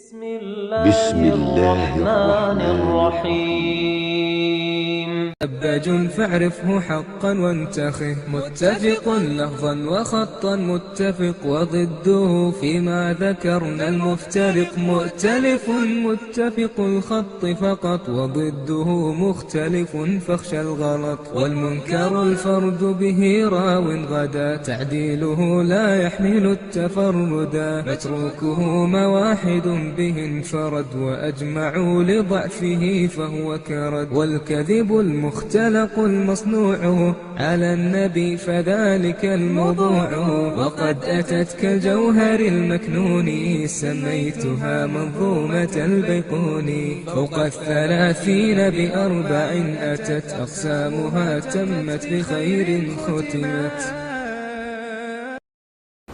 بسم الله الرحمن الرحيم أبج فاعرفه حقا وانتخه متفق لفظا وخطا متفق وضده فيما ذكرنا المفترق مؤتلف متفق الخط فقط وضده مختلف فاخشى الغلط والمنكر الفرد به راو غدا تعديله لا يحمل التفردا متروكه مواحد به انفرد وأجمعوا لضعفه فهو كرد والكذب المختلق المصنوع على النبي فذلك الموضوع وقد أتت كالجوهر المكنون سميتها منظومة البيقوني فوق 30 بأربع أتت أقسامها تمت بخير ختمت.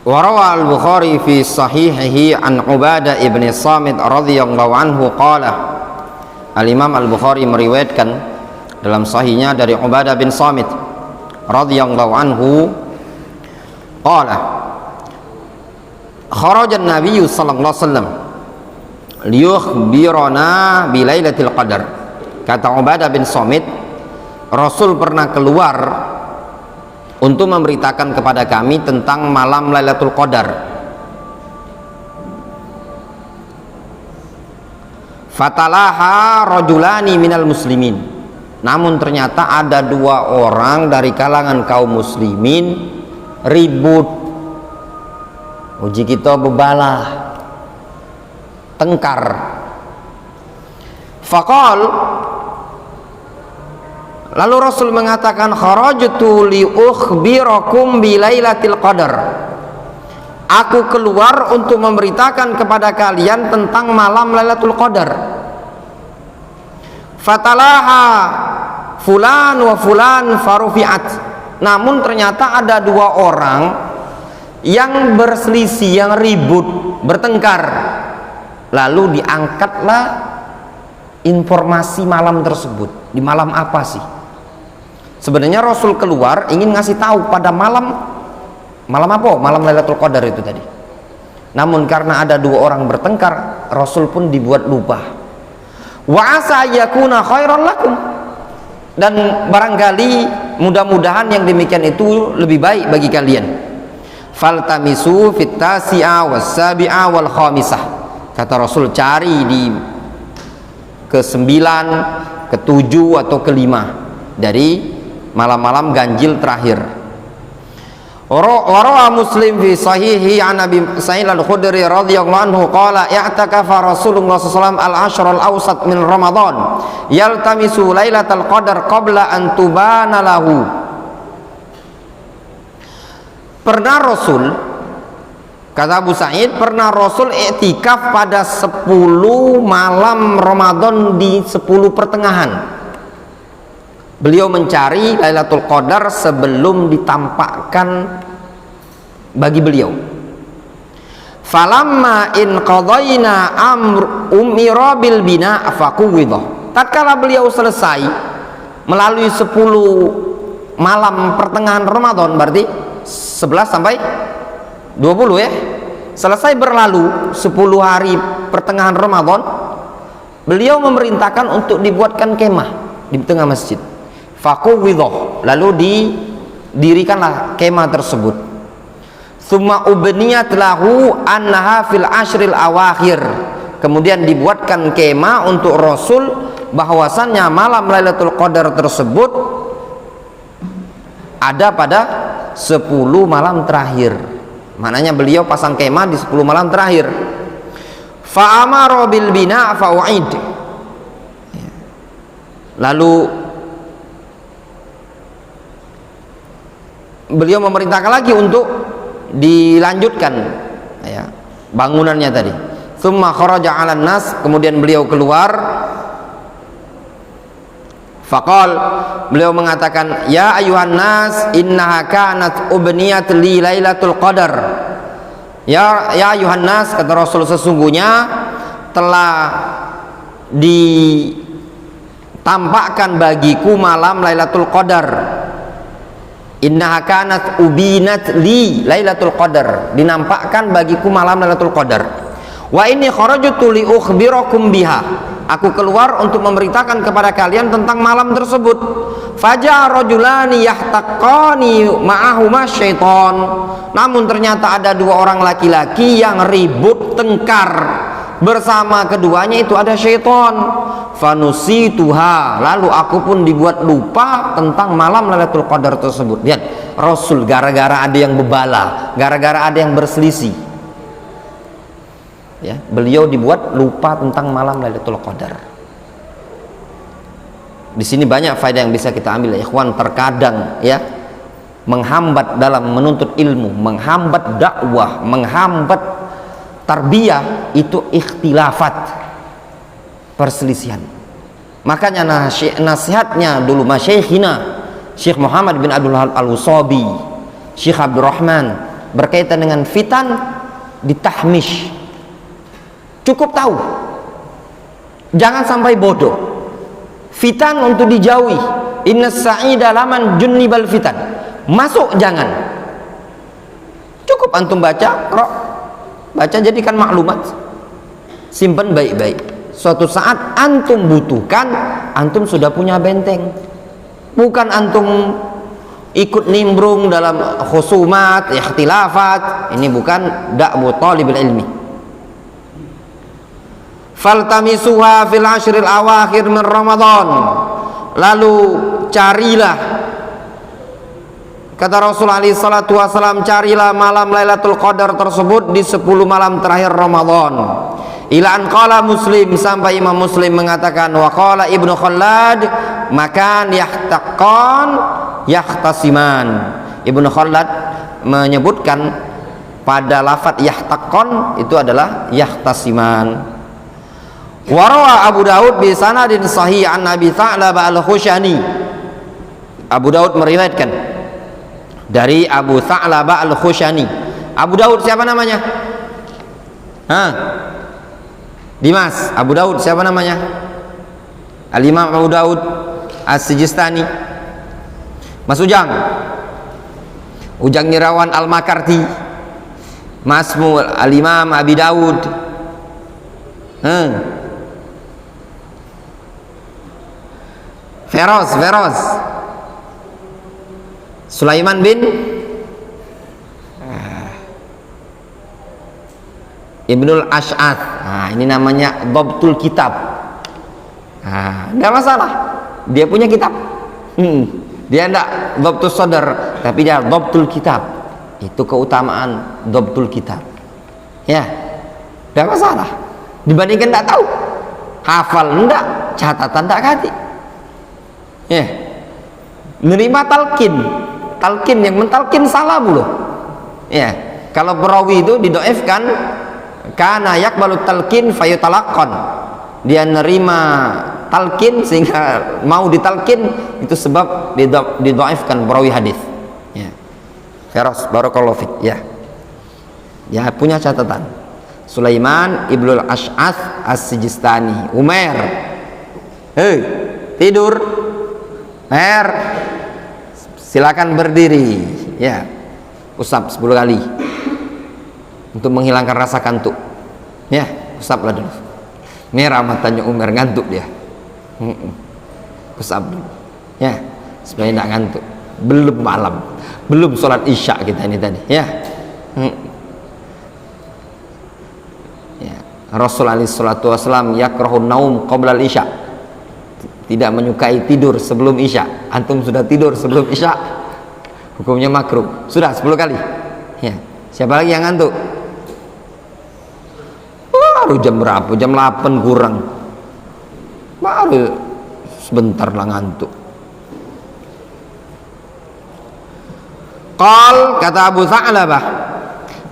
وروى البخاري في صحيحه عن عبادة ibn Samit radhiyallahu anhu qala. Al-Imam Al-Bukhari meriwayatkan dalam sahihnya dari Ubadah bin Samit radhiyallahu anhu qala kharaja an-nabiy sallallahu alaihi wasallam liyukhbirana bi lailatul qadar. Kata Ubadah bin Samit, Rasul pernah keluar untuk memberitakan kepada kami tentang malam Lailatul Qadar. Fatalaha rajulani minal muslimin. Namun ternyata ada dua orang dari kalangan kaum muslimin ribut. Uji kita bebalah, tengkar. Faqal, lalu Rasul mengatakan kharajtu li ukhbirakum bi lailatul qadar. Aku keluar untuk memberitakan kepada kalian tentang malam Lailatul Qadar. Fatalaha fulan wa fulan farufiat. Namun ternyata ada dua orang yang berselisih, yang ribut, bertengkar. Lalu diangkatlah informasi malam tersebut. Di malam apa sih? Sebenarnya Rasul keluar ingin ngasih tahu pada malam apa? Malam Lailatul Qadar itu tadi. Namun karena ada dua orang bertengkar, Rasul pun dibuat lupa. Wa asa yakuna khairan lakum. Dan barangkali mudah-mudahan yang demikian itu lebih baik bagi kalian. Faltamisu fit tasi'a was sabi'a wal khamisah. Kata Rasul, cari di ke-9, ke-7 atau ke-5 dari malam-malam ganjil terakhir. Warawa Muslim fi sahihi an Abi Sa'id al-Khudri radhiyallahu anhu qala i'takafa Rasulullah sallallahu alaihi wasallam al-ashr al-awsat min Ramadan yaltamisu lailatul qadar qabla an tubana lahu. Pernah Rasul, kata Abu Sa'id, pernah Rasul i'tikaf pada 10 malam Ramadan di 10 pertengahan. Beliau mencari Lailatul Qadar sebelum ditampakkan bagi beliau. Falamma in qadayna umira bil bina faquwidha. Tatkala beliau selesai melalui 10 malam pertengahan Ramadan, berarti 11 sampai 20 ya. Selesai berlalu 10 hari pertengahan Ramadan, beliau memerintahkan untuk dibuatkan kemah di tengah masjid. Faquwidhah, lalu didirikanlah kemah tersebut. Tsumma ubniyat lahu annaha fil ashril awakhir. Kemudian dibuatkan kemah untuk Rasul bahwasannya malam Lailatul Qadar tersebut ada pada 10 malam terakhir. Maknanya beliau pasang kemah di 10 malam terakhir. Fa amara bil bina fa u'id. Lalu beliau memerintahkan lagi untuk dilanjutkan ya, bangunannya tadi. Tsumma kharaja 'alan nas, kemudian beliau keluar. Faqal, beliau mengatakan, ya ayuhan nas innaha kanat ubniyat li lailatul qadar. Ya ayuhan nas, kata Rasul, sesungguhnya telah ditampakkan bagiku malam Lailatul Qadar. Innaha kanat ubinat li Lailatul Qadar, dinampakkan bagiku malam Lailatul Qadar. Wa inni kharajtu li ukhbirakum biha. Aku keluar untuk memberitakan kepada kalian tentang malam tersebut. Faja'a rajulani yahtaqqani ma'ahuma syaitan. Namun ternyata ada dua orang laki-laki yang ribut tengkar, bersama keduanya itu ada syaitan. Fanusituha, lalu aku pun dibuat lupa tentang malam Lailatul Qadar tersebut. Lihat, Rasul gara-gara ada yang bebala, gara-gara ada yang berselisih, ya, beliau dibuat lupa tentang malam Lailatul Qadar. Di sini banyak faedah yang bisa kita ambil ya ikhwan. Terkadang ya menghambat dalam menuntut ilmu, menghambat dakwah, menghambat tarbiyah itu ikhtilafat, perselisihan. Makanya nasihatnya dulu masyayikhina Syekh Muhammad bin Abdul Al-Usabi, Syekh Abdurrahman, berkaitan dengan fitan ditahmish. Cukup tahu, jangan sampai bodoh. Fitan untuk dijauhi. Inna sa'ida laman junnibal fitan. Masuk jangan. Cukup antum baca, baca jadikan maklumat, simpan baik-baik. Suatu saat antum butuhkan, antum sudah punya benteng. Bukan antum ikut nimbrung dalam khusumat, ikhtilafat. Ini bukan da'bu talibul ilmi. Faltamisuha fil ashril awakhir min Ramadan. Lalu carilah, kata Rasulullah SAW, carilah malam Lailatul Qadar tersebut di 10 malam terakhir Ramadan. Ila an qala Muslim, sampai Imam Muslim mengatakan, wa qala Ibnu Khallad, makan yahtaqqan yahtasiman. Ibnu Khallad menyebutkan pada lafaz yahtaqqan itu adalah yahtasiman. Warawa Abu Daud bi sanadin sahih an Nabi Tha'laba al-Khushani. Abu Daud meriwayatkan dari Abu Tha'laba al-Khushani. Abu Daud siapa namanya? Dimas, Abu Daud siapa namanya? Al-Imam Abu Daud As-Sijistani. Mas Ujang Irawan Al-Makarti. Masmu Al-Imam Abi Daud. Feroz Sulaiman bin Ibnul Ash'ath. Ini namanya Dhabtul Kitab. Enggak masalah, dia punya kitab. Dia enggak Dhabtul Sadar, tapi dia Dhabtul Kitab. Itu keutamaan Dhabtul Kitab. Ya, enggak masalah. Dibandingkan enggak tahu, hafal enggak, catatan enggak ganti. Ya, nerima talqin yang mentalkin salah mulu. Ya, kalau perawi itu didoifkan, karena yakbalut talqin fayutalaqqan, dia nerima talqin sehingga mau ditalqin, itu sebab didoifkan perawi hadis. Ya, Feroz barakallahu fik. Ya, punya catatan. Sulaiman Ibnul Ash'ath As-Sijistani. Umair, tidur. Silakan berdiri, ya, usap 10 kali untuk menghilangkan rasa kantuk. Ya, usaplah dulu. Merah matanya Umar, ngantuk dia. Usap dulu, ya, supaya tidak ngantuk. Belum malam, belum sholat isya kita ini tadi, ya. Ya. Rasulullah SAW yakrahun naum qabla al-isya, tidak menyukai tidur sebelum isya. Antum sudah tidur sebelum isya, hukumnya makruh. Sudah 10 kali. Ya. Siapa lagi yang ngantuk? Baru jam berapa? Jam 8 kurang. Baru sebentar lah ngantuk. Qal, kata Abu Tha'labah,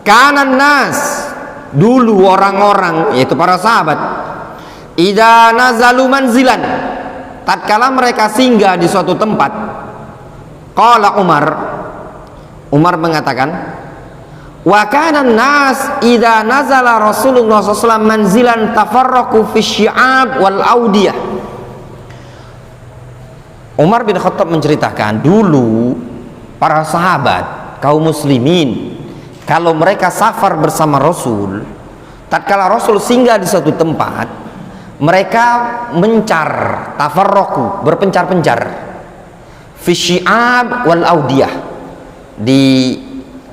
kanan nas, dulu orang-orang, yaitu para sahabat, idza nazalu manzilan, tatkala mereka singgah di suatu tempat, qala Umar mengatakan, wa kana nas idza nazala Rasulullah SAW manzilan tafarraqu fi syi'ab wal audiyah. Umar bin Khattab menceritakan, dulu para sahabat kaum muslimin kalau mereka safar bersama Rasul, tatkala Rasul singgah di suatu tempat, mereka mencar, tafarroku, berpencar-pencar, fi syi'ab wal audiyah, di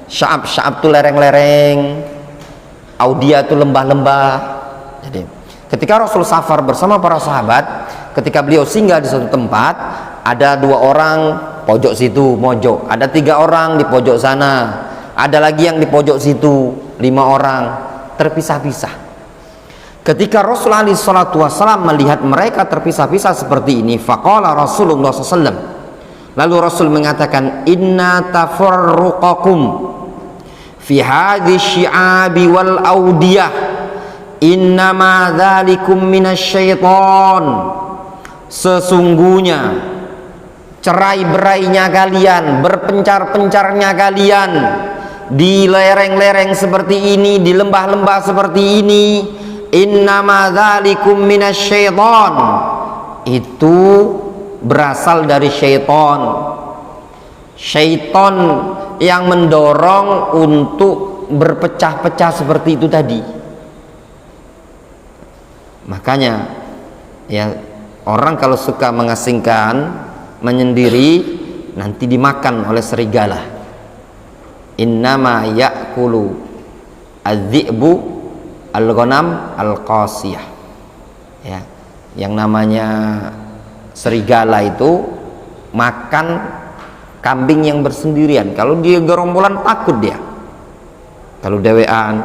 sya'ab tuh lereng-lereng, audiyah tuh lembah-lembah. Jadi ketika Rasul safar bersama para sahabat, ketika beliau singgah di suatu tempat, ada 2 orang pojok situ, mojok, ada 3 orang di pojok sana, ada lagi yang di pojok situ, 5 orang, terpisah-pisah. Ketika Rasulullah SAW melihat mereka terpisah-pisah seperti ini, faqala Rasulullah SAW, lalu Rasul mengatakan, inna tafarruqakum fi hadhi syi'abi wal audiyah innama dzalikum minasyaiton. Sesungguhnya cerai-berainya kalian, berpencar-pencarnya kalian di lereng-lereng seperti ini, di lembah-lembah seperti ini, innama dzalikum minasyaiton, itu berasal dari syaiton. Syaiton yang mendorong untuk berpecah-pecah seperti itu tadi. Makanya ya, orang kalau suka mengasingkan, menyendiri, nanti dimakan oleh serigala. Innama ya'kulu adz-dzi'bu al-ghanam al-qasiyah. Ya, yang namanya serigala itu makan kambing yang bersendirian. Kalau dia gerombolan takut dia. Kalau dewean,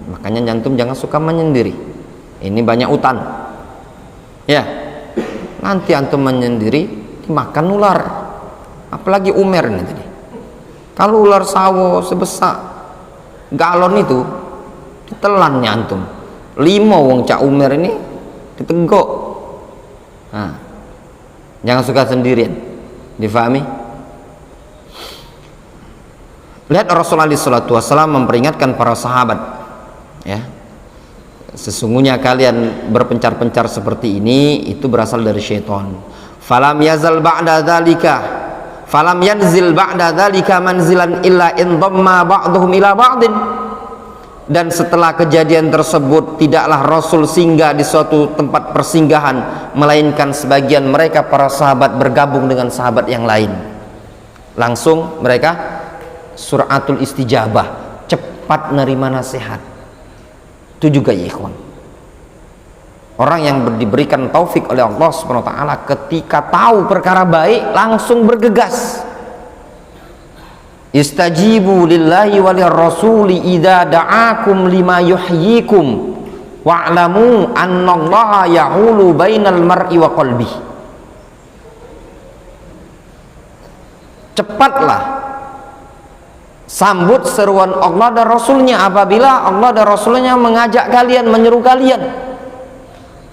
makanya nyantum jangan suka menyendiri. Ini banyak hutan. Ya, nanti antum menyendiri dimakan ular. Apalagi umer ini tadi. Kalau ular sawo sebesar galon itu ditelannya antum. 5 wong cak umer ini ditegok. Nah, jangan suka sendirian. Difahami? Lihat Rasulullah SAW memperingatkan para sahabat, ya, sesungguhnya kalian berpencar-pencar seperti ini itu berasal dari syaitan. Falam yazal ba'da dzalika, falam yanzil ba'da dzalika manzilan illa in dhamma ba'dhum ila ba'din. Dan setelah kejadian tersebut tidaklah Rasul singgah di suatu tempat persinggahan melainkan sebagian mereka para sahabat bergabung dengan sahabat yang lain. Langsung mereka suratul istijabah, cepat nerima nasihat. Itu juga ya ikhwan, orang yang diberikan taufik oleh Allah Subhanahu wa taala, ketika tahu perkara baik langsung bergegas. Istajibu lillahi walir rasuli idza da'akum lima yuhyikum wa'lamu annallaha yahulu bainal mar'i wa qalbi. Cepatlah sambut seruan Allah dan Rasulnya apabila Allah dan Rasulnya mengajak kalian, menyeru kalian.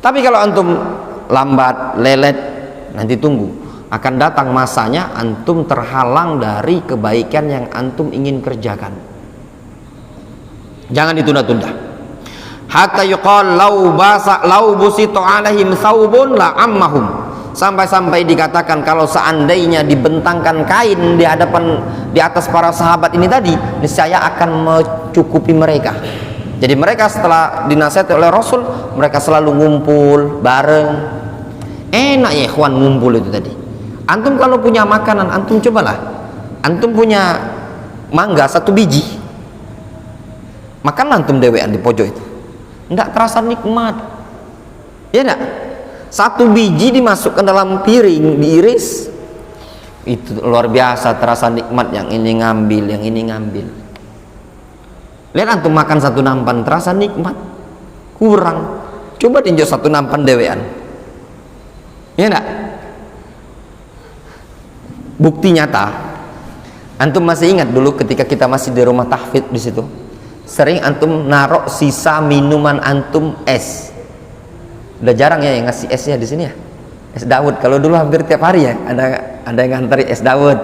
Tapi kalau antum lambat, lelet, nanti tunggu, akan datang masanya antum terhalang dari kebaikan yang antum ingin kerjakan. Jangan ditunda-tunda. Hatta yuqal lau busitu alaihim saubun la ammahum. Sampai-sampai dikatakan kalau seandainya dibentangkan kain di atas para sahabat ini tadi, niscaya akan mencukupi mereka. Jadi mereka setelah dinasihati oleh Rasul, mereka selalu ngumpul bareng. Enak ya ikhwan ngumpul itu tadi. Antum kalau punya makanan, antum cobalah. Antum punya mangga 1 biji, makan antum dewean di pojok itu, enggak terasa nikmat, ya enggak? 1 biji dimasukkan dalam piring, diiris, itu luar biasa terasa nikmat. Yang ini ngambil, yang ini ngambil. Lihat antum makan 1 nampan terasa nikmat, kurang. Coba tinjau 1 nampan dewean, ya enggak? Bukti nyata, antum masih ingat dulu ketika kita masih di rumah tahfidz di situ, sering antum narok sisa minuman antum es. Udah jarang ya yang ngasih esnya di sini ya, es dawet. Kalau dulu hampir tiap hari ya ada yang ngantari es dawet.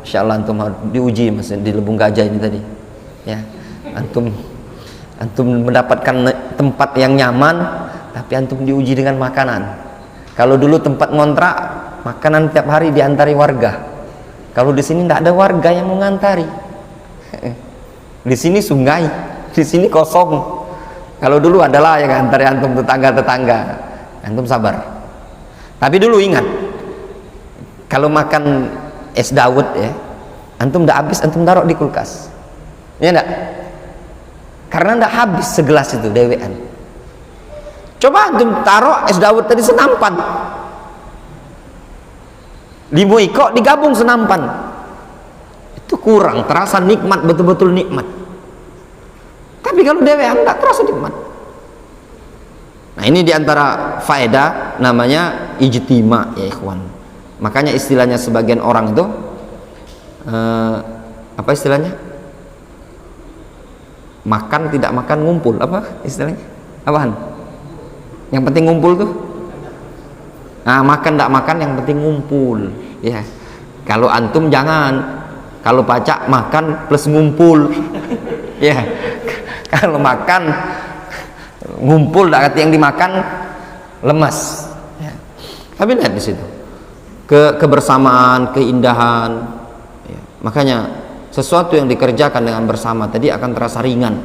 Masya Allah, antum harus diuji masih di Lembung Gajah ini tadi, ya. Antum mendapatkan tempat yang nyaman, tapi antum diuji dengan makanan. Kalau dulu tempat ngontrak, makanan tiap hari diantari warga. Kalau di sini tidak ada warga yang mengantari. Di sini sungai, di sini kosong. Kalau dulu adalah yang antara antum tetangga, antum sabar. Tapi dulu ingat, kalau makan es dawet ya, antum udah habis, antum taruh di kulkas, ya enggak? Karena enggak habis segelas itu dewean. Coba antum taruh es dawet tadi senampan, 5 iko digabung senampan, itu kurang terasa nikmat, betul-betul nikmat. Tapi kalau dewean enggak terasa nikmat. Nah, ini diantara faedah namanya ijtima ya ikhwan. Makanya istilahnya sebagian orang itu apa istilahnya? Makan tidak makan ngumpul, apa istilahnya? Apaan? Yang penting ngumpul tuh. Nah, makan tidak makan yang penting ngumpul ya. Kalau antum jangan, kalau pacak makan plus ngumpul ya. Kalau makan ngumpul dak yang dimakan lemas ya. Tapi lihat di situ kebersamaan, keindahan ya. Makanya sesuatu yang dikerjakan dengan bersama tadi akan terasa ringan.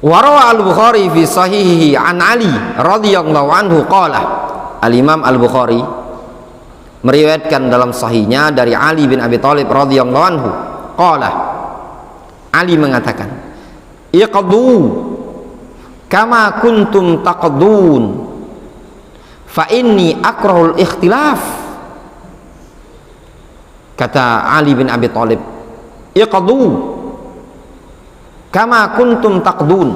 Warawa al-Bukhari fi sahihihi an Ali radhiyallahu anhu qala. Al-Imam Al-Bukhari meriwayatkan dalam sahihnya dari Ali bin Abi Thalib radhiyallahu anhu qala. Ali mengatakan, iqdu kama kuntum taqdun fa inni akrahul ikhtilaf. Kata Ali bin Abi Thalib, iqdu kama kuntum taqdun,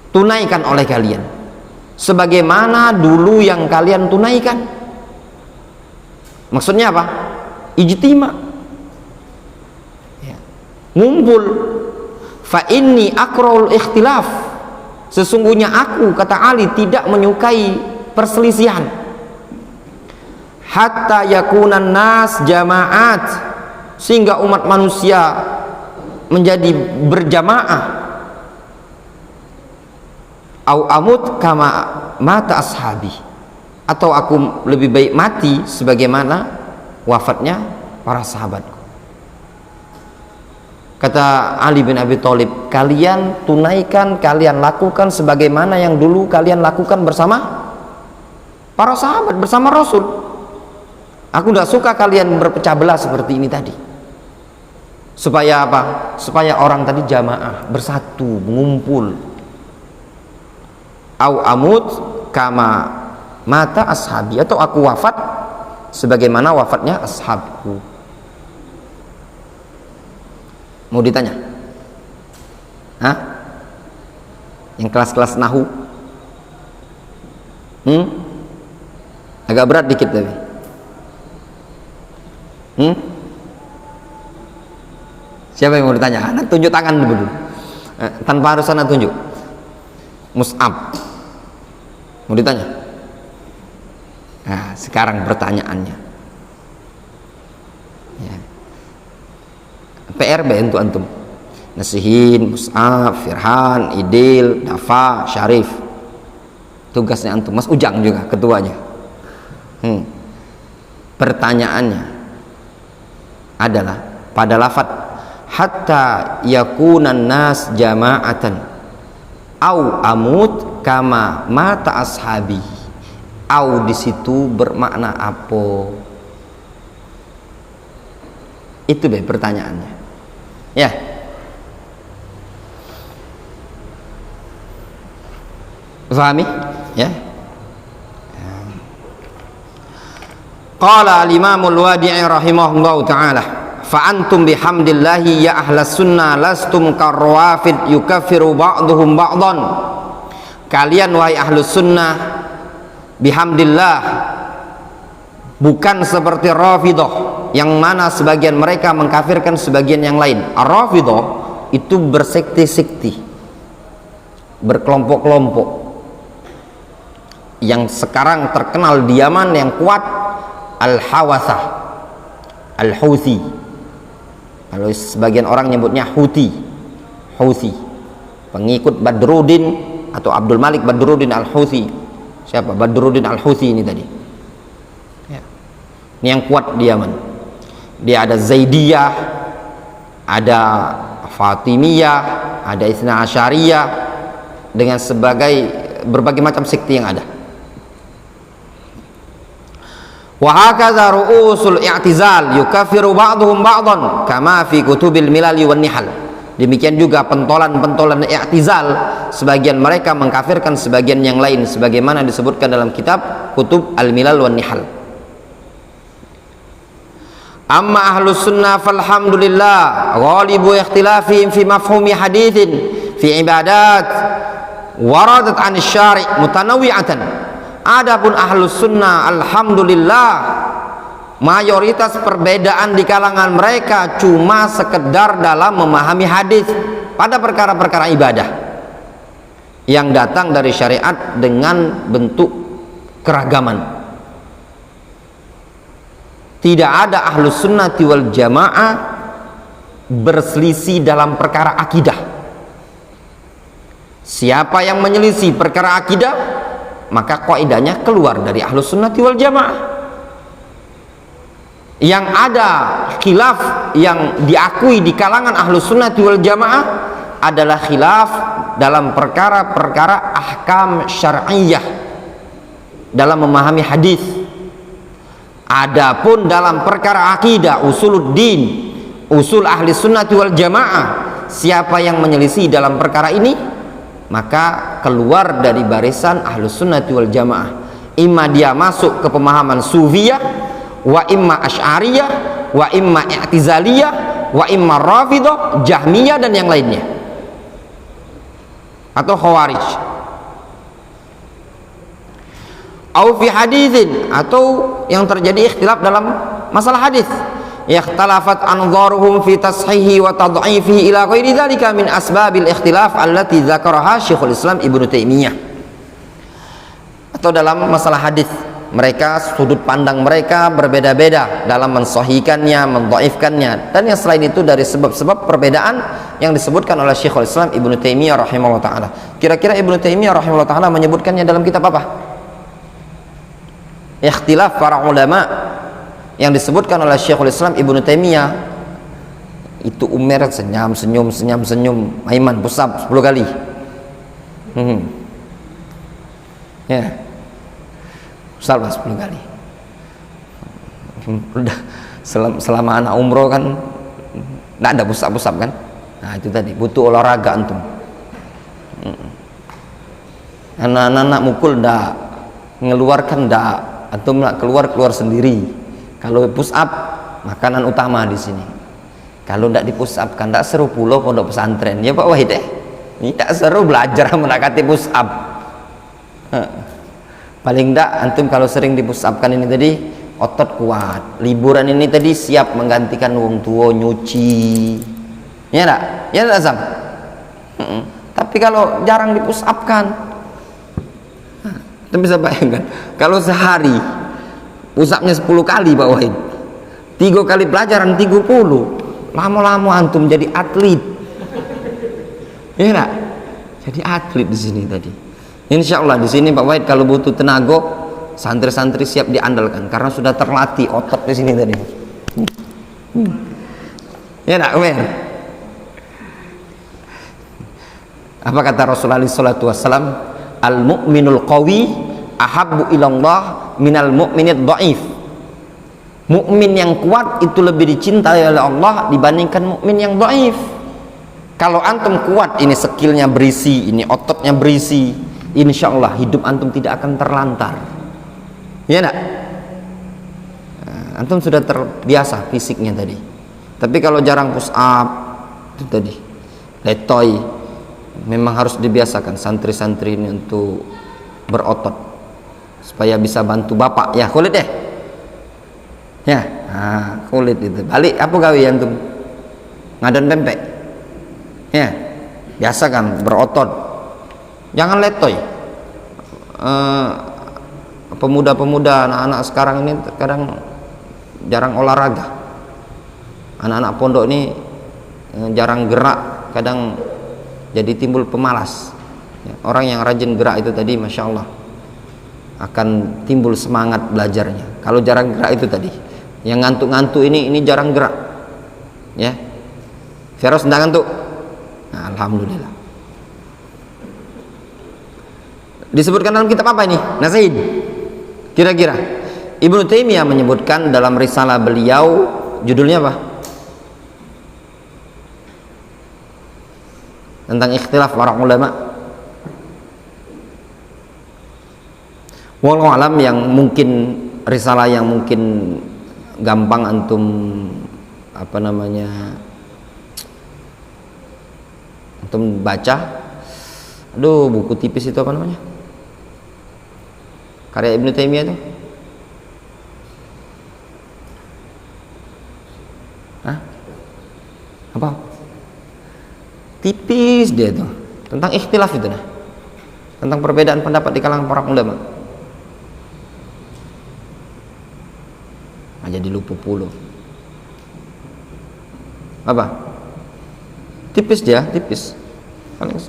tunaikan oleh kalian sebagaimana dulu yang kalian tunaikan. Maksudnya apa? Ijtima, ngumpul. Fa inni akrahul ikhtilaf, sesungguhnya aku, kata Ali, tidak menyukai perselisihan. Hatta yakunan nas jamaat, sehingga umat manusia menjadi berjamaah. Au amut kama mata ashabi, atau aku lebih baik mati sebagaimana wafatnya para sahabatku. Kata Ali bin Abi Thalib, kalian tunaikan, kalian lakukan sebagaimana yang dulu kalian lakukan bersama para sahabat, bersama Rasul. Aku tidak suka kalian berpecah belah seperti ini tadi. Supaya apa? Supaya orang tadi jamaah, bersatu, mengumpul. Au amut kama mata ashabi, atau aku wafat sebagaimana wafatnya ashabku. Mau ditanya? Hah? Yang kelas-kelas nahu? Agak berat dikit tapi. Siapa yang mau ditanya? Anak tunjuk tangan dulu. Tanpa harus anak tunjuk. Mus'ab. Mau ditanya? Nah, sekarang pertanyaannya. Ya. PRB untuk antum. Nasihin, Mus'ab, Firhan, Idil, Dafa, Syarif. Tugasnya antum. Mas Ujang juga ketuanya. Pertanyaannya adalah pada lafaz hatta yakunan nas jama'atan au amut kama mata ashabi, au di situ bermakna apa? Itu deh pertanyaannya ya. Pahami ya? Qala al-Imam al-Wadi'i rahimahullahu ta'ala, fa antum bihamdillahi ya ahlas sunnah lastum karwafid yukaffiru ba'duhum ba'dan. Kalian wahai ahlus sunnah bihamdillah bukan seperti Rafidah yang mana sebagian mereka mengkafirkan sebagian yang lain. Ar-Rafidah itu bersekte-sekte, berkelompok-kelompok. Yang sekarang terkenal di Yaman yang kuat Al-Hawasah, Al-Houthi. Kalau sebagian orang nyebutnya Houthi, pengikut Badruddin atau Abdul Malik Badruddin Al-Houthi. Siapa Badruddin Al-Houthi ini tadi ya. Ini yang kuat di Yaman. Dia ada Zaidiyah ada Fatimiyah, ada Itsna Asyariyah, dengan berbagai macam sekte yang ada. Wa hakadha ru'usul i'tizal yukaffiru ba'dhum ba'dhan kama fi kutubil milal wan nihal. Demikian juga pentolan-pentolan i'tizal, sebagian mereka mengkafirkan sebagian yang lain sebagaimana disebutkan dalam kitab kutub al-milal wan nihal. Amma ahlus sunnah falhamdulillah ghalibu ikhtilafihim fi mafhumi hadithin fi ibadat waradat an syari' mutanawwi'atan. Adapun ahlus sunnah alhamdulillah mayoritas perbedaan di kalangan mereka cuma sekedar dalam memahami hadis pada perkara-perkara ibadah yang datang dari syariat dengan bentuk keragaman. Tidak ada ahlus sunnati wal jamaah berselisih dalam perkara akidah. Siapa yang menyelisih perkara akidah, maka kaidahnya keluar dari ahlus sunnati wal jamaah. Yang ada khilaf yang diakui di kalangan ahlus sunnati wal jamaah adalah khilaf dalam perkara-perkara ahkam syar'iyyah dalam memahami hadis. Adapun dalam perkara akidah, usuluddin, usul ahli sunnati wal jamaah, siapa yang menyelisih dalam perkara ini, maka keluar dari barisan ahlus sunnati wal jamaah. Imma dia masuk ke pemahaman sufiyah, wa imma asy'ariyah, wa imma i'tizaliyah, wa imma rafidah, jahmiyah, dan yang lainnya, atau khawarij. Au fi haditsin, atau yang terjadi ikhtilaf dalam masalah hadis, ikhtalafat anzaruhum fi tashihi wa tad'ifihi ila ghairi dzalika min asbabil ikhtilaf allati dzakaraha Syekhul Islam Ibnu Taimiyah. Atau dalam masalah hadis, mereka sudut pandang mereka berbeda-beda dalam mensahihkannya, mendhaifkannya, dan yang selain itu dari sebab-sebab perbedaan yang disebutkan oleh Syekhul Islam Ibnu Taimiyah rahimahullah taala. Kira-kira Ibnu Taimiyah rahimahullah taala menyebutkannya dalam kitab apa? Ikhtilaf para ulama yang disebutkan oleh Syekhul Islam Ibnu Taimiyah itu Umar senyum, Aiman pusap 10 kali. Ya. Salah 10 kali. Udah selama anak umroh kan enggak ada pusap-pusap kan? Nah, itu tadi butuh olahraga antum. Anak-anak mukul enggak, ngeluarkan enggak, antum nak keluar sendiri. Kalau push up makanan utama di sini. Kalau enggak di push up kan enggak seru pula pondok pesantren. Ya Pak Wahid ini tak seru belajar menakati push up. Paling enggak antum kalau sering di push up kan ini tadi otot kuat. Liburan ini tadi siap menggantikan wong tua nyuci. Ya enggak? Ya enggak Sam? Tapi kalau jarang di push up kan, kita bisa bayangkan kalau sehari push upnya 10 kali Pak Wahid, 3 kali pelajaran 30, lama-lama antum jadi atlet. Ya enggak? Jadi atlet di sini tadi. Insya Allah di sini Pak Wahid kalau butuh tenaga, santri-santri siap diandalkan karena sudah terlatih otot di sini tadi. Ya nak, Umar? Apa kata Rasulullah SAW? Al-mu'minul qawi ahabbu ilallah minal mu'minid dha'if. Mukmin yang kuat itu lebih dicintai oleh Allah dibandingkan mukmin yang dhaif. Kalau antum kuat, ini skillnya berisi, ini ototnya berisi, insya Allah hidup antum tidak akan terlantar. Ya nak? Antum sudah terbiasa fisiknya tadi. Tapi kalau jarang push up itu tadi letoy, memang harus dibiasakan santri-santri ini untuk berotot supaya bisa bantu bapak. Ya kulit deh. Ya, kulit itu. Balik apa gawe antum? Ngadon pempek. Ya, biasa kan berotot. Jangan letoy. Pemuda-pemuda, anak-anak sekarang ini kadang jarang olahraga. Anak-anak pondok ini jarang gerak, kadang jadi timbul pemalas. Orang yang rajin gerak itu tadi, masya Allah, akan timbul semangat belajarnya. Kalau jarang gerak itu tadi, yang ngantuk-ngantuk ini jarang gerak, ya. Feros tidak ngantuk? Nah, alhamdulillah. Disebutkan dalam kitab apa ini? Nasihin. Kira-kira Ibnu Taimiyah menyebutkan dalam risalah beliau, judulnya apa? Tentang ikhtilaf para ulama. Wallahu alam, yang mungkin risalah yang mungkin gampang antum antum baca. Aduh, buku tipis itu apa namanya? Karya Ibnu Taimiyah itu. Hah? Apa? Tipis dia itu. Tentang ikhtilaf itu nah. Tentang perbedaan pendapat di kalangan para ulama. Nah, jadi lupa puluh. Apa? Tipis dia, tipis. Paling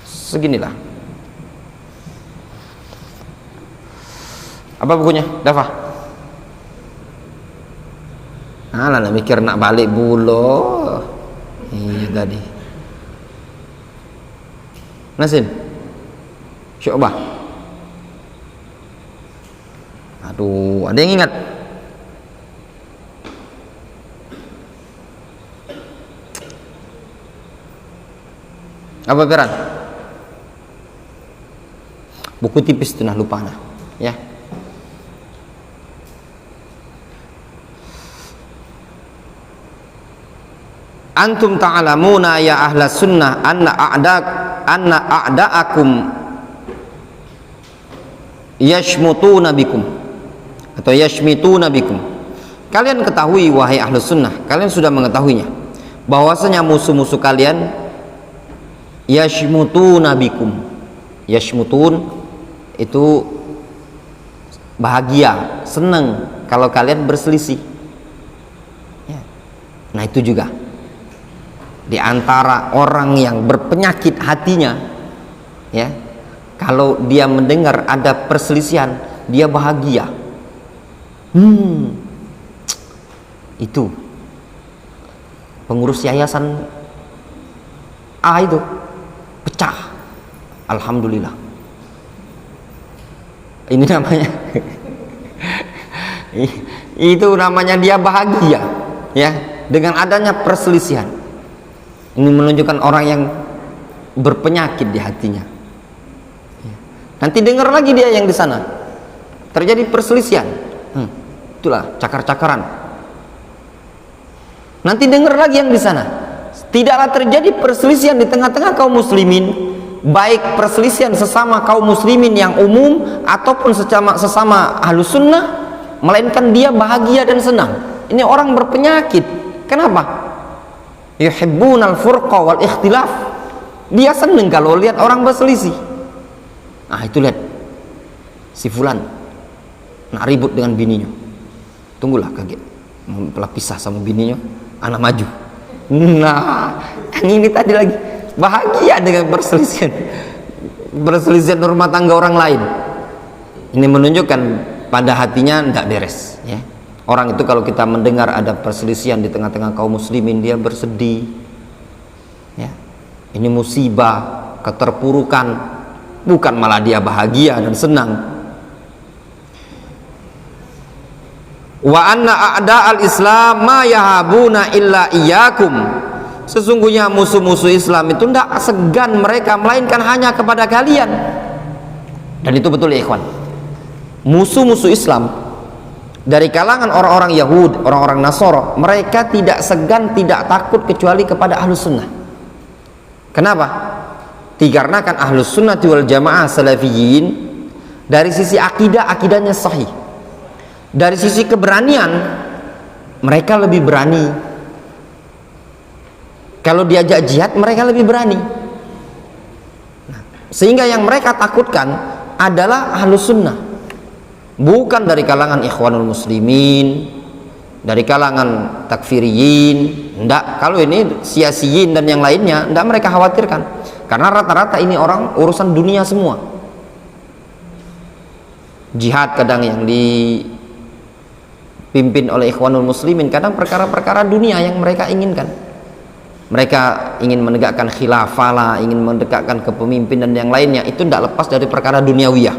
seginilah. Apa bukunya? Dafa? Alah, mikir nak balik bulo. Iya tadi. Nasin? Syu'bah? Aduh, ada yang ingat? Apa Piran? Buku tipis itu nah, lupa nah. Ya. Antum ta'lamuna ya ahlas sunnah anna a'da'akum yashmutuna bikum atau yashmituna bikum. Kalian ketahui wahai ahlus sunnah, kalian sudah mengetahuinya, bahwasanya musuh-musuh kalian yashmutuna bikum. Yashmutun itu bahagia, senang kalau kalian berselisih ya. Nah itu juga di antara orang yang berpenyakit hatinya ya, kalau dia mendengar ada perselisihan dia bahagia. Itu pengurus yayasan A itu pecah, alhamdulillah. Ini namanya itu namanya dia bahagia ya dengan adanya perselisihan. Ini menunjukkan orang yang berpenyakit di hatinya. Nanti dengar lagi dia yang di sana terjadi perselisihan, itulah cakar-cakaran. Nanti dengar lagi yang di sana tidaklah terjadi perselisihan di tengah-tengah kaum muslimin, baik perselisihan sesama kaum muslimin yang umum ataupun sesama ahlus sunnah, melainkan dia bahagia dan senang. Ini orang berpenyakit. Kenapa? Yuhibbunal furqa wal ikhtilaf. Dia senang kalau lihat orang berselisih. Nah itu lihat si fulan nak ribut dengan bininya, tunggulah kaget mau pisah sama bininya, anak maju. Nah yang ini tadi lagi bahagia dengan perselisihan rumah tangga orang lain. Ini menunjukkan pada hatinya tidak beres ya. Orang itu kalau kita mendengar ada perselisihan di tengah-tengah kaum muslimin, dia bersedih ya. Ini musibah, keterpurukan, bukan malah dia bahagia dan senang. Wa anna a'da'al islam ma yahabuna illa iyyakum. Sesungguhnya musuh-musuh Islam itu tidak segan mereka melainkan hanya kepada kalian. Dan itu betul ya ikhwan. Musuh-musuh Islam dari kalangan orang-orang Yahud, orang-orang Nasara, mereka tidak segan, tidak takut kecuali kepada ahlus sunnah. Kenapa? Dikarenakan ahlus sunnah wal jamaah salafiyin dari sisi akidah, akidahnya sahih. Dari sisi keberanian, mereka lebih berani. Kalau diajak jihad, mereka lebih berani. Nah, sehingga yang mereka takutkan adalah ahlus sunnah, bukan dari kalangan ikhwanul muslimin, dari kalangan takfiriyin. Enggak, kalau ini siasiyin dan yang lainnya enggak mereka khawatirkan, karena rata-rata ini orang urusan dunia semua. Jihad kadang yang dipimpin oleh ikhwanul muslimin, kadang perkara-perkara dunia yang mereka inginkan. mereka ingin menegakkan khilafah lah, ingin menegakkan kepemimpinan yang lainnya, itu tidak lepas dari perkara duniawiyah.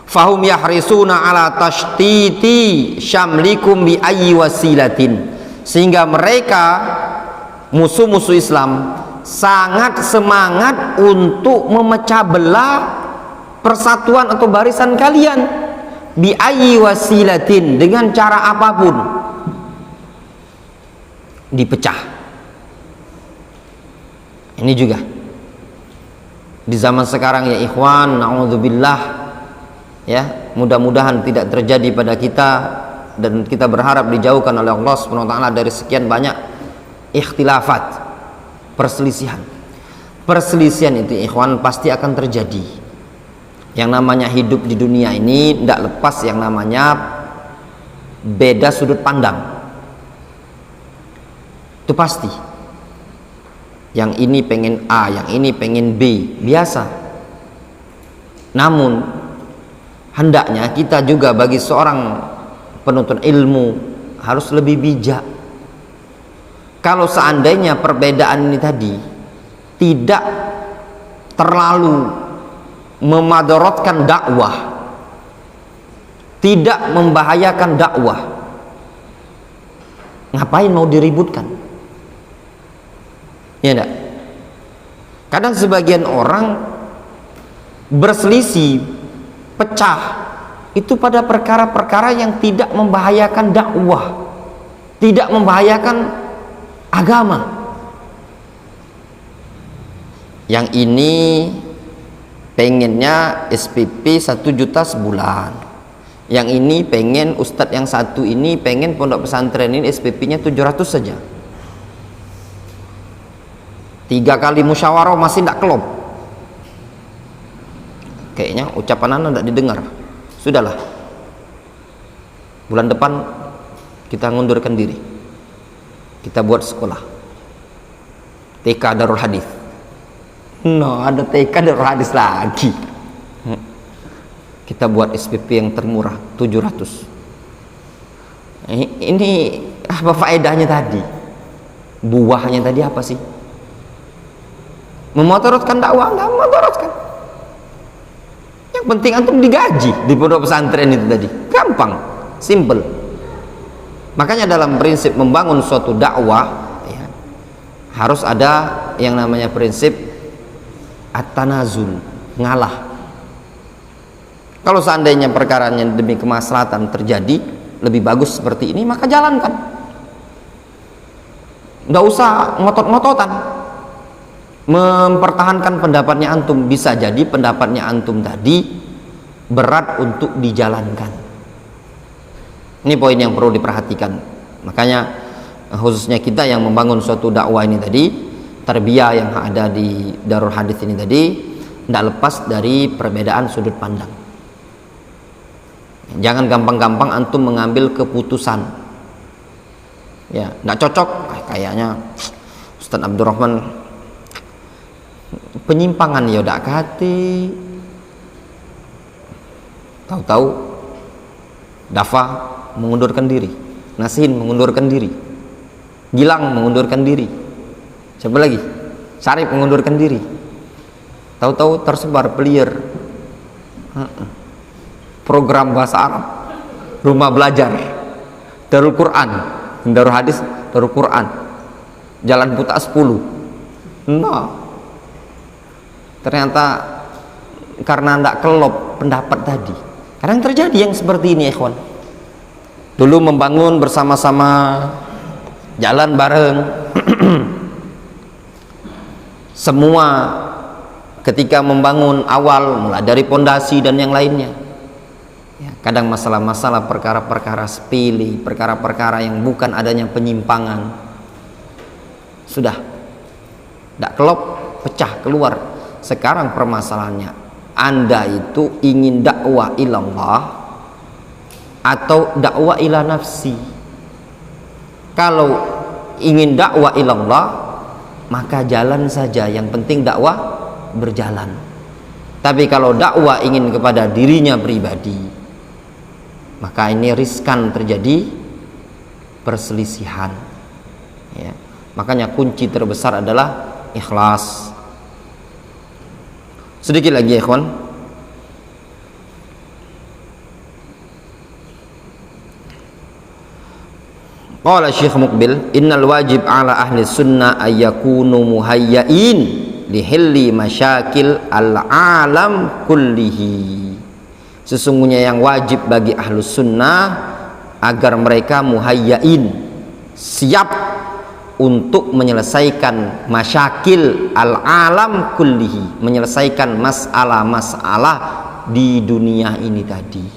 Fahum yahrisuna ala tashtiti syamlikum bi ayyi wasilatin, sehingga mereka musuh-musuh Islam sangat semangat untuk memecah belah persatuan atau barisan kalian bi ayyi wasilatin, dengan cara apapun dipecah. Ini juga di zaman sekarang ya ikhwan, naudzubillah, ya, mudah-mudahan tidak terjadi pada kita, dan kita berharap dijauhkan oleh Allah Subhanahu wa taala dari sekian banyak ikhtilafat, perselisihan. Perselisihan itu ikhwan pasti akan terjadi. Yang namanya hidup di dunia ini tidak lepas yang namanya beda sudut pandang. Itu pasti. Yang ini pengen A, yang ini pengen B, biasa. Namun hendaknya kita juga bagi seorang penuntut ilmu harus lebih bijak. Kalau seandainya perbedaan ini tadi tidak terlalu memadaratkan dakwah, tidak membahayakan dakwah, ngapain mau diributkan? Ya enggak? Kadang sebagian orang berselisih, pecah itu pada perkara-perkara yang tidak membahayakan dakwah, tidak membahayakan agama. Yang ini pengennya SPP 1 juta sebulan, yang ini pengen ustadz yang satu ini pengen pondok pesantren ini SPP-nya 700 saja. 3 kali musyawarah masih tidak kelop. Kayaknya ucapan anda tidak didengar. Sudahlah, bulan depan kita ngundurkan diri, kita buat sekolah TK Darul Hadis. No, ada TK Darul Hadis lagi. Kita buat SPP yang termurah 700. Ini apa faedahnya tadi? Buahnya tadi apa sih? Memotorotkan dakwah? Enggak memotorotkan. Yang penting antum digaji di pondok pesantren itu tadi. Gampang, simple. Makanya dalam prinsip membangun suatu dakwah ya, harus ada yang namanya prinsip at-tanazul, ngalah. Kalau seandainya perkaranya demi kemaslahatan terjadi lebih bagus seperti ini, maka jalankan. Nggak usah ngotot-ngototan mempertahankan pendapatnya antum. Bisa jadi pendapatnya antum tadi berat untuk dijalankan. Ini poin yang perlu diperhatikan. Makanya khususnya kita yang membangun suatu dakwah ini tadi, tarbiyah yang ada di Darul Hadis ini tadi, tidak lepas dari perbedaan sudut pandang. Jangan gampang-gampang antum mengambil keputusan. Ya, tidak cocok. Kayaknya Ustaz Abdurrahman penyimpangan ya udah kati. Tahu-tahu Dafa mengundurkan diri, Nasin mengundurkan diri, Gilang mengundurkan diri, siapa lagi? Syarif mengundurkan diri. Tahu-tahu tersebar player program bahasa Arab, rumah belajar, Darul Quran, Darul Hadis, Darul Quran, Jalan Buta 10. Nah, ternyata karena tidak kelop pendapat tadi. Kadang terjadi yang seperti ini, ikhwan. Dulu membangun bersama-sama, jalan bareng, semua ketika membangun awal mulai dari pondasi dan yang lainnya. Ya, kadang masalah-masalah perkara-perkara sepele, perkara-perkara yang bukan adanya penyimpangan, sudah tidak kelop, pecah keluar. Sekarang permasalahannya, Anda itu ingin dakwah ilallah atau dakwah ila nafsi? Kalau ingin dakwah ilallah, maka jalan saja, yang penting dakwah berjalan. Tapi kalau dakwah ingin kepada dirinya pribadi, maka ini riskan terjadi perselisihan ya. Makanya kunci terbesar adalah ikhlas. Sedikit lagi ya ikhwan. Qala Syekh Muqbil, innal wajib ala ahli sunnah ayyakunu muhayyain lihilli masyakil al-alam kullihi. Sesungguhnya yang wajib bagi ahlu sunnah agar mereka muhayyain, siap untuk menyelesaikan masyakil al-alam kullihi, menyelesaikan masalah-masalah di dunia ini tadi.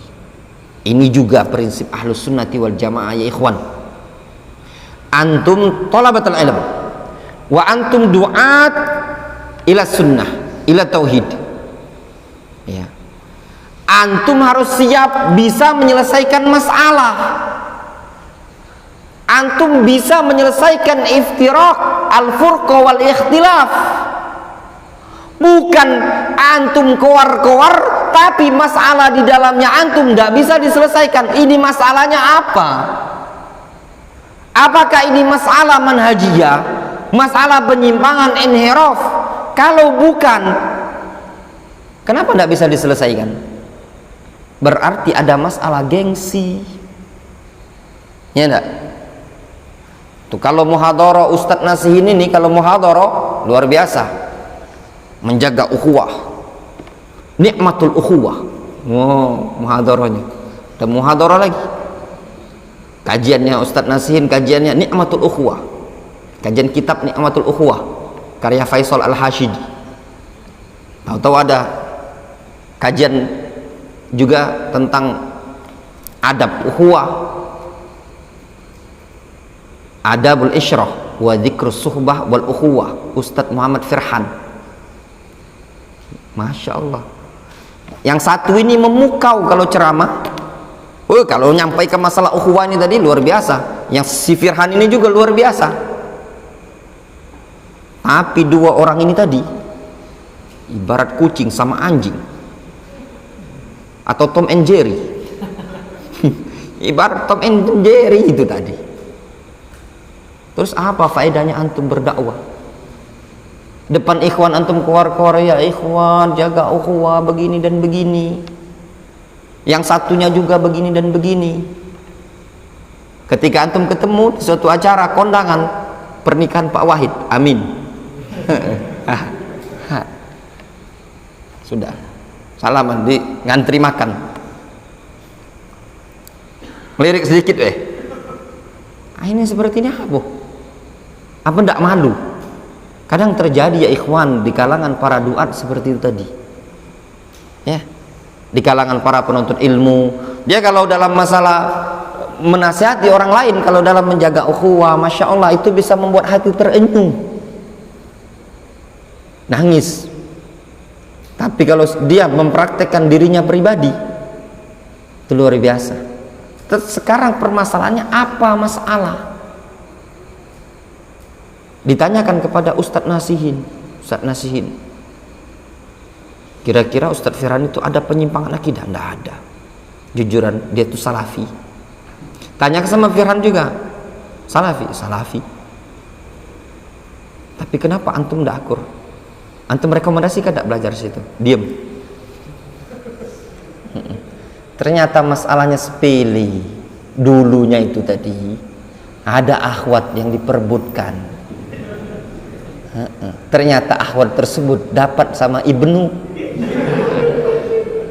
Ini juga prinsip ahlu sunnati wal jamaah ya ikhwan. Antum talabatul ilm wa antum du'at ila sunnah, ila tauhid. Ya. Antum harus siap bisa menyelesaikan masalah. Antum bisa menyelesaikan iftiraq, al-furqa wal ikhtilaf. Bukan antum koar-koar tapi masalah di dalamnya antum tidak bisa diselesaikan. Ini masalahnya apa? Apakah ini masalah manhajiyah, masalah penyimpangan, inhiraf? Kalau bukan, kenapa tidak bisa diselesaikan? Berarti ada masalah gengsi. Ya enggak? Tuh kalau muhadharah Ustadz Nasihin ini, kalau muhadharah luar biasa, menjaga ukhuwah, nikmatul ukhuwah. Oh, muhadharahnya. Dan muhadharah lagi. Kajiannya Ustadz Nasihin, kajiannya nikmatul ukhuwah. Kajian kitab nikmatul ukhuwah karya Faisal Al-Hashidi. Tahu-tahu ada kajian juga tentang adab ukhuwah, adabul isyrah wa dzikrus suhbah wal ukhuwah, Ustadz Muhammad Firhan. Masya Allah. Yang satu ini memukau kalau ceramah. Kalau nyampaikan masalah ukhuwah ini tadi luar biasa. Yang si Firhan ini juga luar biasa. Tapi dua orang ini tadi ibarat kucing sama anjing, atau Tom and Jerry. Ibarat Tom and Jerry itu tadi. Terus apa faedahnya antum berdakwah? Depan ikhwan antum keluar-keluar, ya ikhwan jaga ukhuwah begini dan begini. Yang satunya juga begini dan begini. Ketika antum ketemu di suatu acara kondangan pernikahan Pak Wahid, amin. Sudah salaman di ngantri makan. Lirik sedikit ini seperti ini apa ndak malu? Kadang terjadi ya ikhwan di kalangan para duat seperti itu tadi. Ya. Di kalangan para penuntut ilmu, dia kalau dalam masalah menasihati orang lain, kalau dalam menjaga ukhuwah, masya Allah itu bisa membuat hati terenyuh, nangis. Tapi kalau dia mempraktekkan dirinya pribadi, itu luar biasa. Terus sekarang permasalahannya apa masalah? Ditanyakan kepada Ustadz Nasihin, Ustadz Nasihin, kira-kira Ustadz Firhan itu ada penyimpangan akidah? Tidak ada. Jujuran dia itu salafi. Tanya ke sama Firhan juga, salafi. Tapi kenapa antum tidak akur? Antum rekomendasikan tidak belajar situ? Diam. Ternyata masalahnya sepele. Dulunya itu tadi ada akhwat yang diperbutkan. Ternyata akhwat tersebut dapat sama Ibnu.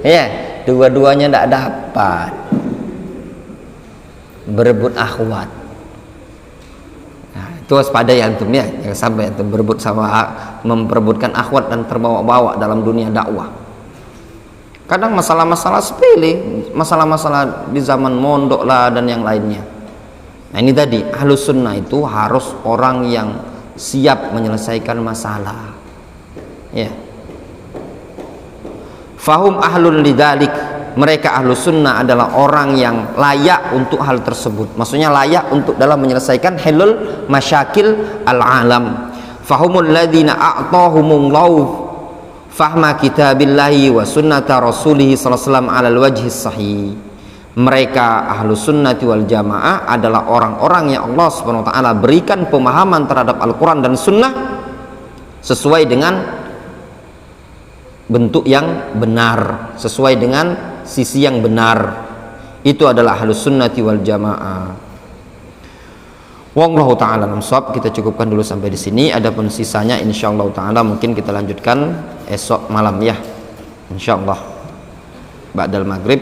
Ya, dua-duanya tidak dapat, berebut akhwat. Nah, itu waspada ya antum ya, jangan sampai antum berebut sama memperebutkan akhwat dan terbawa-bawa dalam dunia dakwah. Kadang masalah-masalah sepele, masalah-masalah di zaman mondok lah dan yang lainnya. Nah ini tadi ahlus sunnah itu harus orang yang siap menyelesaikan masalah. Ya. Fahum ahlul lidalik, mereka ahlu sunnah adalah orang yang layak untuk hal tersebut. Maksudnya layak untuk dalam menyelesaikan halul masyakil al-alam. Fahumul ladina a'tahumullahu fahma kitabillahi wa sunnata rasulih sallallahu alaihi wasallam alal wajhi sahih. Mereka ahlus sunnati wal jamaah adalah orang-orang yang Allah subhanahu wa ta'ala berikan pemahaman terhadap Al-Quran dan sunnah sesuai dengan bentuk yang benar, sesuai dengan sisi yang benar. Itu adalah ahlus sunnati wal jamaah. Wallahu ta'ala namsab. Kita cukupkan dulu sampai di sini. Adapun sisanya insyaallah ta'ala mungkin kita lanjutkan esok malam ya, insyaallah ba'dal maghrib,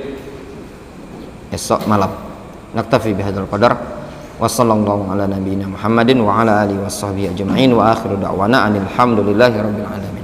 esok malam. Naktafi bihadzal qadar wa sallallahu ala nabiyyina Muhammadin wa ala alihi washabbihi ajma'in wa akhiru da'wana alhamdulillahi rabbil alamin.